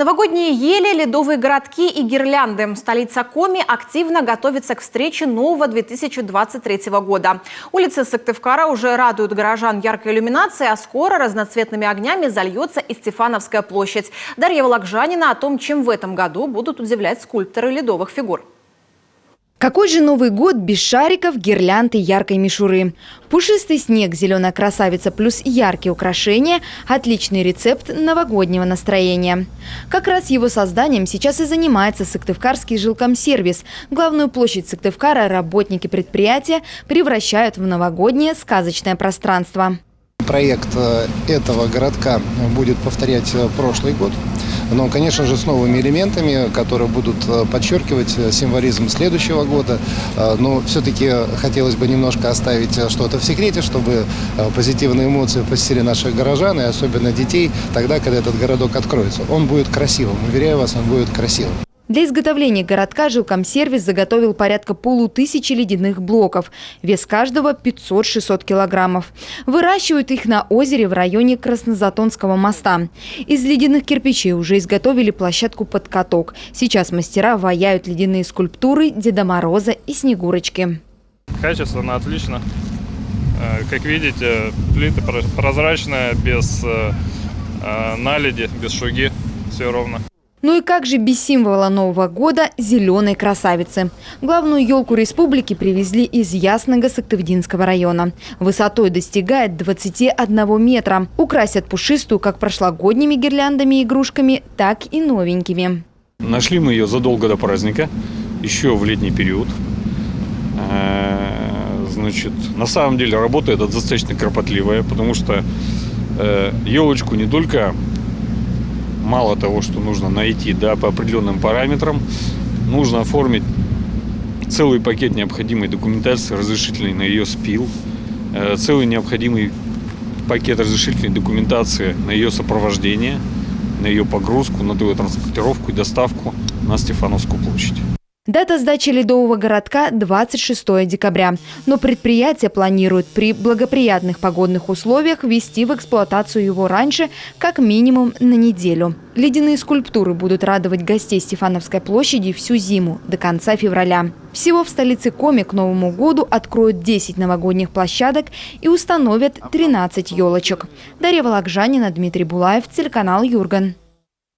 Новогодние ели, ледовые городки и гирлянды. Столица Коми активно готовится к встрече нового 2023 года. Улицы Сыктывкара уже радуют горожан яркой иллюминацией, а скоро разноцветными огнями зальется и Стефановская площадь. Дарья Вологжанина о том, чем в этом году будут удивлять скульпторы ледовых фигур. Какой же Новый год без шариков, гирлянд и яркой мишуры? Пушистый снег, зеленая красавица плюс яркие украшения – отличный рецепт новогоднего настроения. Как раз его созданием сейчас и занимается Сыктывкарский жилкомсервис. Главную площадь Сыктывкара работники предприятия превращают в новогоднее сказочное пространство. Проект этого городка будет повторять прошлый год, но, конечно же, с новыми элементами, которые будут подчеркивать символизм следующего года. Но все-таки хотелось бы немножко оставить что-то в секрете, чтобы позитивные эмоции посетили наших горожан, и особенно детей, тогда, когда этот городок откроется. Он будет красивым, уверяю вас, он будет красивым. Для изготовления городка жилкомсервис заготовил порядка 500 ледяных блоков. Вес каждого 500-600 килограммов. Выращивают их на озере в районе Краснозатонского моста. Из ледяных кирпичей уже изготовили площадку под каток. Сейчас мастера ваяют ледяные скульптуры Деда Мороза и Снегурочки. Качественно, отлично. Как видите, плиты прозрачные, без наледи, без шуги. Все ровно. Ну и как же без символа Нового года – зеленой красавицы. Главную елку республики привезли из Ясного Сыктывдинского района. Высотой достигает 21 метра. Украсят пушистую как прошлогодними гирляндами и игрушками, так и новенькими. Нашли мы ее задолго до праздника, еще в летний период. Значит, на самом деле работа эта достаточно кропотливая, потому что елочку не только... Мало того, что нужно найти по определенным параметрам, нужно оформить целый пакет необходимой документации разрешительной на ее спил, целый необходимый пакет разрешительной документации на ее сопровождение, на ее погрузку, на ее транспортировку и доставку на Стефановскую площадь. Дата сдачи ледового городка – 26 декабря. Но предприятие планирует при благоприятных погодных условиях ввести в эксплуатацию его раньше, как минимум на неделю. Ледяные скульптуры будут радовать гостей Стефановской площади всю зиму, до конца февраля. Всего в столице Коми к Новому году откроют 10 новогодних площадок и установят 13 елочек. Дарья Вологжанина, Дмитрий Булаев, телеканал Юрган.